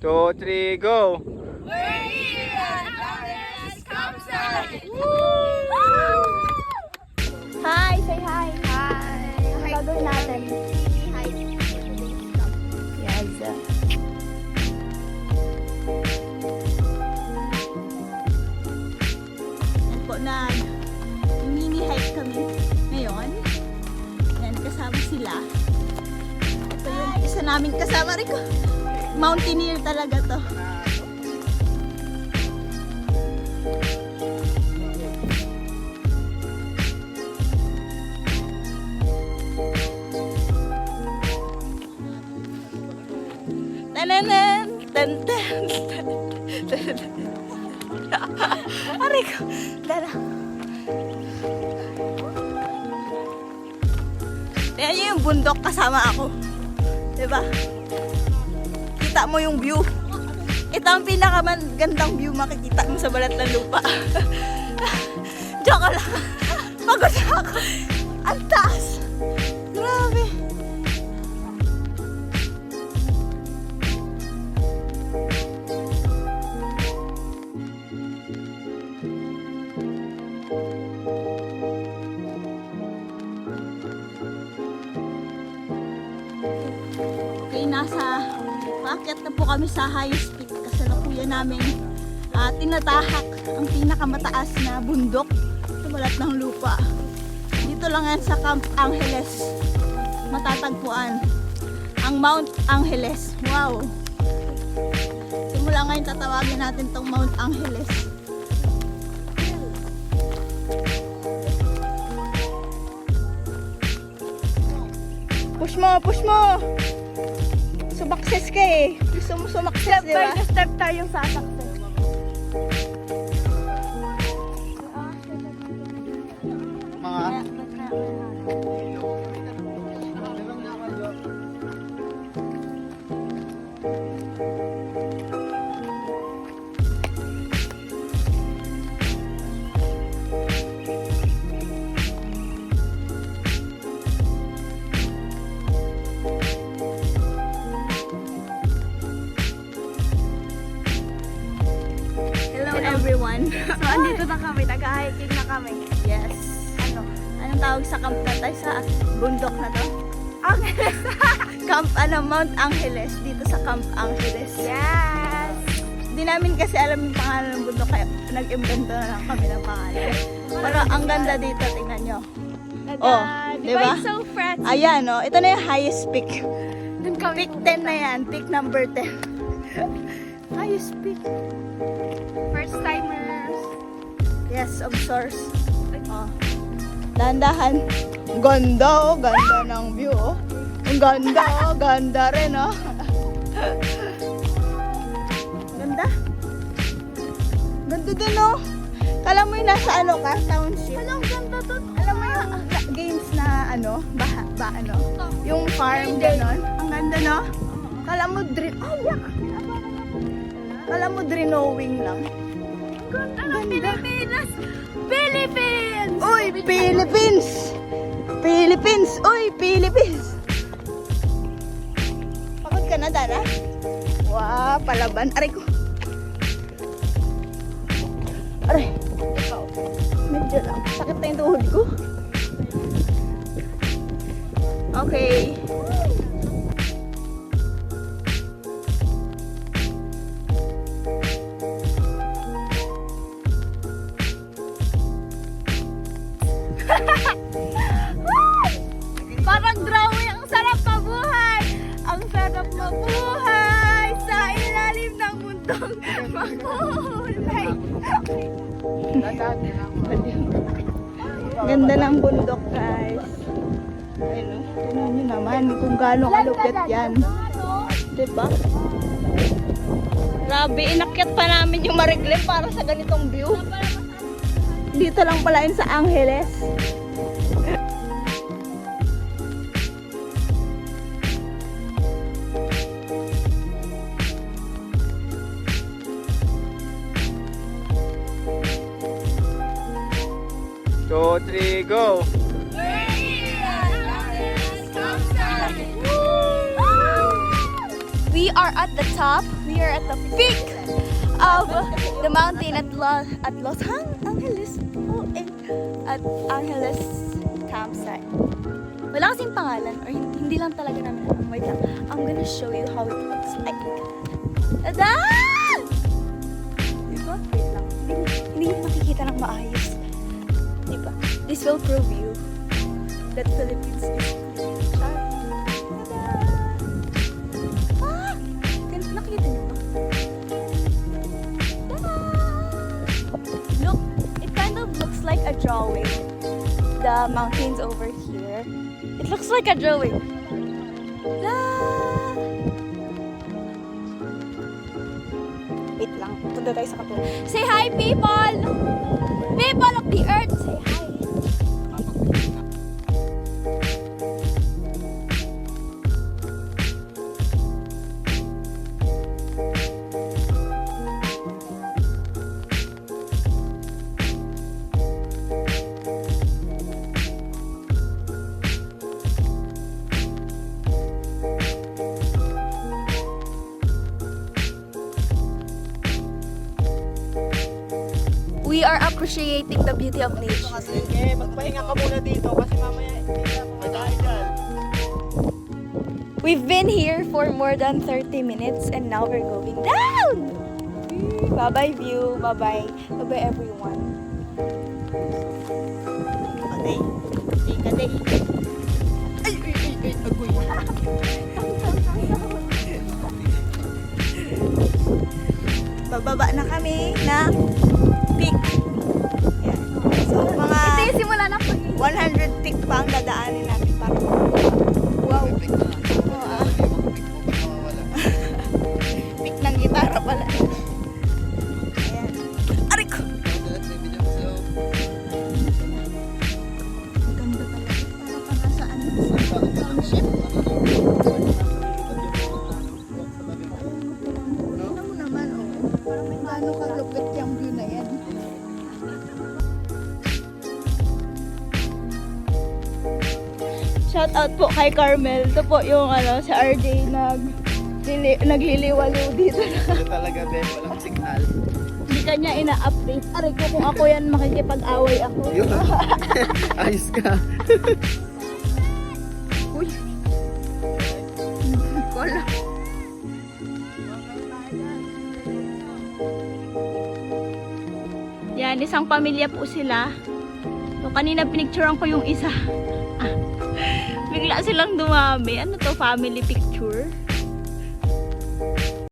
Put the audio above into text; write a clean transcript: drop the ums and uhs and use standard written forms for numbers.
2, 3, go! We're here at Alex Campsite! Hi! Say hi! Hi! Ang gagawin natin? Hi! Yes. Yan po na mini hike kami ngayon. Yan, kasama sila. Ito yung isa namin kasama rin ko. Mountaineer talaga to. Tananan! Tantan! Aray ko! Dala! Tingnan nyo yung bundok kasama ako. Diba? Kita mo yung view. Ito ang pinakamagandang view makikita mo sa balat ng lupa. Joke lang. Pagod ako. Ang taas. Grabe. Okay, paakyat na po kami sa highest peak. Kasalukuyan namin tinatahak ang pinakamataas na bundok sa balat ng lupa. Dito lang yan sa Camp Angeles matatagpuan ang Mount Angeles. Wow! Simula ngayon tatawagin natin tong Mount Angeles. Push mo! Push mo! Sumakses ka eh. Gusto mo sumakses, di ba? Step by step tayong sasakses. Everyone. So, andito na kami. Nag-hiking na kami. Yes. Anong tawag sa camp na tayo? Sa bundok na to? Angeles! Camp, Mount Angeles. Dito sa Camp Angeles. Yes! Hindi namin kasi alam yung pangalan ng bundok. Kaya nag-invento na lang kami ng pangalan. Pero ang ganda dito. Tingnan nyo. Oh, Diba? diba? It's so fresh. Ayan, oh. Ito na yung highest peak. Dun kami. Peak 10 na yan. Peak number 10. Highest peak. First timers. Yes, of course. Oh. Dahan-dahan. Ganda, oh. Ganda ng view, oh. Ang ganda, oh. Ganda rin, oh. Ganda. Ganda din, oh. Kala mo yung nasa ano ka? Township. Alam, ganda to. Alam mo yung games na ano? Yung farm, ganon. Ang ganda, no? Kala mo Kala mo drenowing lang. Ganda ng Pilipinas! Philippines! Uy, Philippines! Philippines! Uy, Philippines! Pagod ka na, Dana? Wow, palaban. Aray ko. Aray. Medyo lang. Sakit na yung tuhod ko. Okay. Parang drawing, ang sarap mabuhay! Ang sarap mabuhay sa ilalim ng mundong makulay. Ganda ng bundok, guys. Ayun, tingnan nyo naman kung gaano kalupit yan. Diba? Grabe, inakyat pa namin yung Mariklim para sa ganitong view. Dito lang pala yun sa Angeles. Two, three, go! We're here at Alex Campsite! We are at the top. We We are at the peak of the mountain at Los Angeles. Oh, at Angeles campsite. Wala kasing pangalan or hindi lang talaga namin alam. Wait lang. I'm gonna show you how it looks like. Tada! Diba? Wait lang. Hindi mo makikita ng maayos. Diba? This will prove you that Philippines is cool. Tada! Ah! Nakikita niyo ba? Tada! Look, it kind of looks like a drawing. The mountains over here. It looks like a drawing. La! Wait lang. Punta tayo sa kapila. Say hi, people! People of the earth, say hi. We are appreciating the beauty of nature. Sige, magpahinga ka muna dito kasi mamaya hindi na ako madaan dyan. We've been here for more than 30 minutes and now we're going down! Bye-bye view, bye-bye. Bye-bye everyone. Kaday. Kaday. Agoy. Bababa na kami na peak. Yan. So, mga Ito yung simula na pag 100 peak pa ang dadaanin natin para. Wow. Peak ng gitara pala. Ayan. Aray ko! Ang ganda talaga. Para pa nasa ano? Township. Tingnan mo naman, oh. Parang may gaano kalupit yung view na yan. Shout out po kay Carmel. Ito po yung si RJ nagliliwaliw dito na. Ito talaga, Ben. Walang signal. Hindi kanya ina-update. Aray ko kung ako yan makikipag-away ako. Yun. Ayos ka. Uy! Wala. Yan, isang pamilya po sila. So, kanina pinicturean ko yung isa. Bigla silang dumami. Ano to? Family picture?